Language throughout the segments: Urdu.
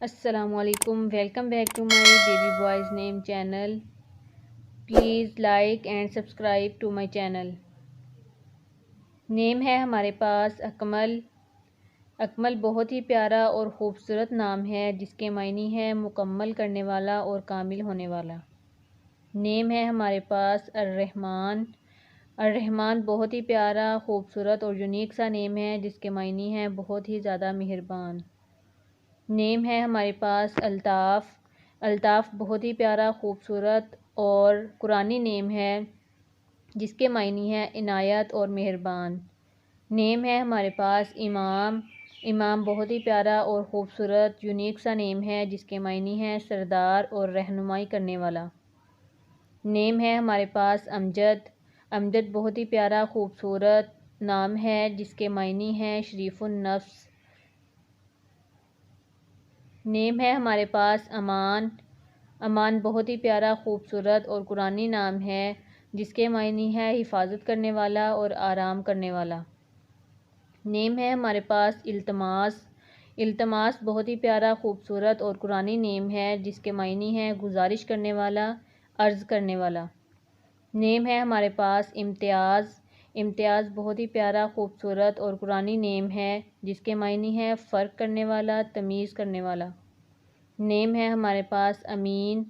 السلام علیکم، welcome back to my baby boys name channel. Please like and subscribe to my channel. Name ہے ہمارے پاس اکمل. اکمل بہت ہی پیارا اور خوبصورت نام ہے جس کے معنی ہے مکمل کرنے والا اور کامل ہونے والا. نیم ہے ہمارے پاس الرحمن. الرحمن بہت ہی پیارا، خوبصورت اور یونیک سا نیم ہے جس کے معنی ہے بہت ہی زیادہ مہربان. نیم ہے ہمارے پاس الطاف. الطاف بہت ہی پیارا، خوبصورت اور قرآنی نیم ہے جس کے معنی ہے عنایت اور مہربان. نیم ہے ہمارے پاس امام. امام بہت ہی پیارا اور خوبصورت یونیک سا نیم ہے جس کے معنی ہے سردار اور رہنمائی کرنے والا. نیم ہے ہمارے پاس امجد. امجد بہت ہی پیارا، خوبصورت نام ہے جس کے معنی ہے شریف النفس. نیم ہے ہمارے پاس امان. امان بہت ہی پیارا، خوبصورت اور قرآنی نام ہے جس کے معنی ہے حفاظت کرنے والا اور آرام کرنے والا. نیم ہے ہمارے پاس التماس. التماس بہت ہی پیارا، خوبصورت اور قرآنی نیم ہے جس کے معنی ہے گزارش کرنے والا، عرض کرنے والا. نیم ہے ہمارے پاس امتیاز. امتیاز بہت ہی پیارا، خوبصورت اور قرآنی نیم ہے جس کے معنی ہے فرق کرنے والا، تمیز کرنے والا. نیم ہے ہمارے پاس امین.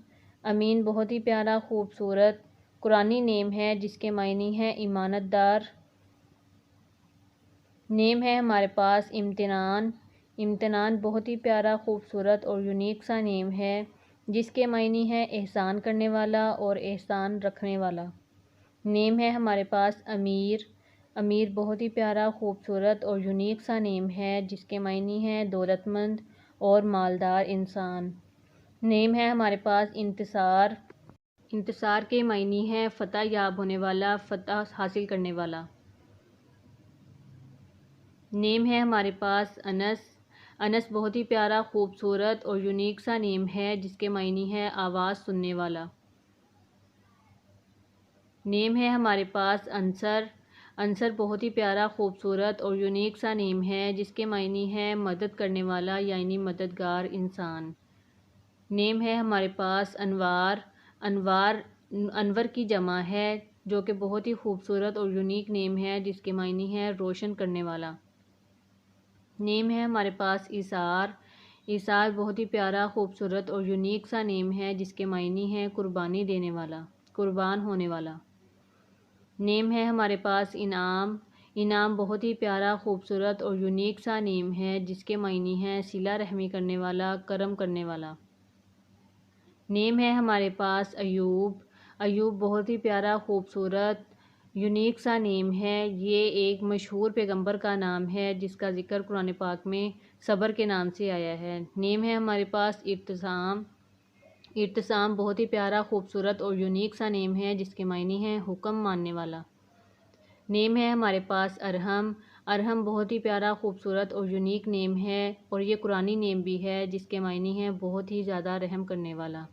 امین بہت ہی پیارا، خوبصورت قرآنی نیم ہے جس کے معنی ہے امانت دار. نیم ہے ہمارے پاس امتنان. امتنان بہت ہی پیارا، خوبصورت اور یونیک سا نیم ہے جس کے معنی ہے احسان کرنے والا اور احسان رکھنے والا. نیم ہے ہمارے پاس امیر. امیر بہت ہی پیارا، خوبصورت اور یونیک سا نیم ہے جس کے معنی ہے دولت مند اور مالدار انسان. نیم ہے ہمارے پاس انتصار. انتصار کے معنی ہے فتح یاب ہونے والا، فتح حاصل کرنے والا. نیم ہے ہمارے پاس انس. انس بہت ہی پیارا، خوبصورت اور یونیک سا نیم ہے جس کے معنی ہے آواز سننے والا. نیم ہے ہمارے پاس انصر. انصر بہت ہی پیارا، خوبصورت اور یونیک سا نیم ہے جس کے معنی ہے مدد کرنے والا یعنی مددگار انسان. نیم ہے ہمارے پاس انوار. انوار انور کی جمع ہے جو کہ بہت ہی خوبصورت اور یونیک نیم ہے جس کے معنی ہے روشن کرنے والا. نیم ہے ہمارے پاس ایثار. ایثار بہت ہی پیارا، خوبصورت اور یونیک سا نیم ہے جس کے معنی ہے قربانی دینے والا، قربان ہونے والا. نیم ہے ہمارے پاس انعام. انعام بہت ہی پیارا، خوبصورت اور یونیک سا نیم ہے جس کے معنی ہے صلہ رحمی کرنے والا، کرم کرنے والا. نیم ہے ہمارے پاس ایوب. ایوب بہت ہی پیارا، خوبصورت یونیک سا نیم ہے. یہ ایک مشہور پیغمبر کا نام ہے جس کا ذکر قرآن پاک میں صبر کے نام سے آیا ہے. نیم ہے ہمارے پاس ارتسام. ارتسام بہت ہی پیارا، خوبصورت اور یونیک سا نیم ہے جس کے معنی ہے حکم ماننے والا. نیم ہے ہمارے پاس ارحم. ارحم بہت ہی پیارا، خوبصورت اور یونیک نیم ہے اور یہ قرآنی نیم بھی ہے جس کے معنی ہے بہت ہی زیادہ رحم کرنے والا.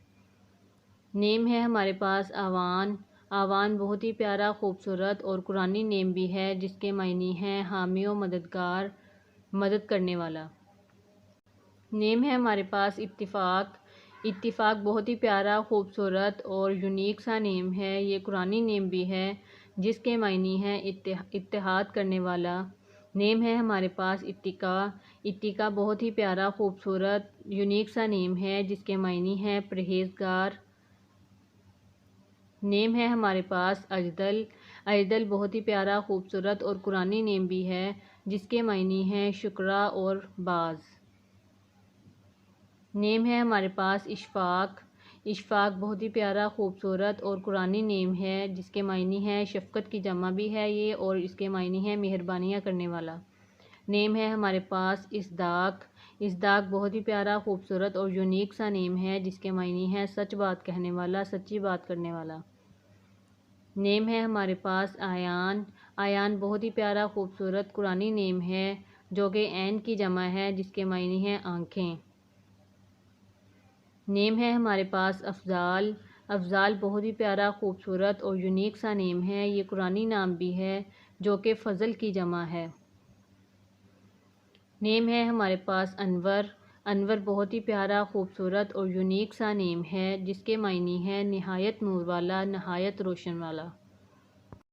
نیم ہے ہمارے پاس آوان. آوان بہت ہی پیارا، خوبصورت اور قرآنی نیم بھی ہے جس کے معنی ہے حامی و مددگار، مدد کرنے والا. نیم ہے ہمارے پاس اتفاق. اتفاق بہت ہی پیارا، خوبصورت اور یونیک سا نیم ہے. یہ قرآنی نیم بھی ہے جس کے معنی ہے اتحاد کرنے والا. نیم ہے ہمارے پاس اتقا. اتقا بہت ہی پیارا، خوبصورت یونیک سا نیم ہے جس کے معنی ہے پرہیزگار. نیم ہے ہمارے پاس اجدل. اجدل بہت ہی پیارا، خوبصورت اور قرآنی نیم بھی ہے جس کے معنی ہے شکرا اور باز. نیم ہے ہمارے پاس اشفاق. اشفاق بہت ہی پیارا، خوبصورت اور قرآنی نیم ہے جس کے معنی ہے شفقت کی جمع بھی ہے یہ اور اس کے معنی ہے مہربانیاں کرنے والا. نیم ہے ہمارے پاس اصداق. اصداق بہت ہی پیارا، خوبصورت اور یونیک سا نیم ہے جس کے معنی ہے سچ بات کہنے والا، سچی بات کرنے والا. نیم ہے ہمارے پاس آیان. آیان بہت ہی پیارا، خوبصورت قرآنی نیم ہے جو کہ عین کی جمع ہے جس کے معنی ہے آنکھیں. نیم ہے ہمارے پاس افضال. افضال بہت ہی پیارا، خوبصورت اور یونیک سا نیم ہے. یہ قرآنی نام بھی ہے جو کہ فضل کی جمع ہے. نیم ہے ہمارے پاس انور. انور بہت ہی پیارا، خوبصورت اور یونیک سا نیم ہے جس کے معنی ہے نہایت نور والا، نہایت روشن والا۔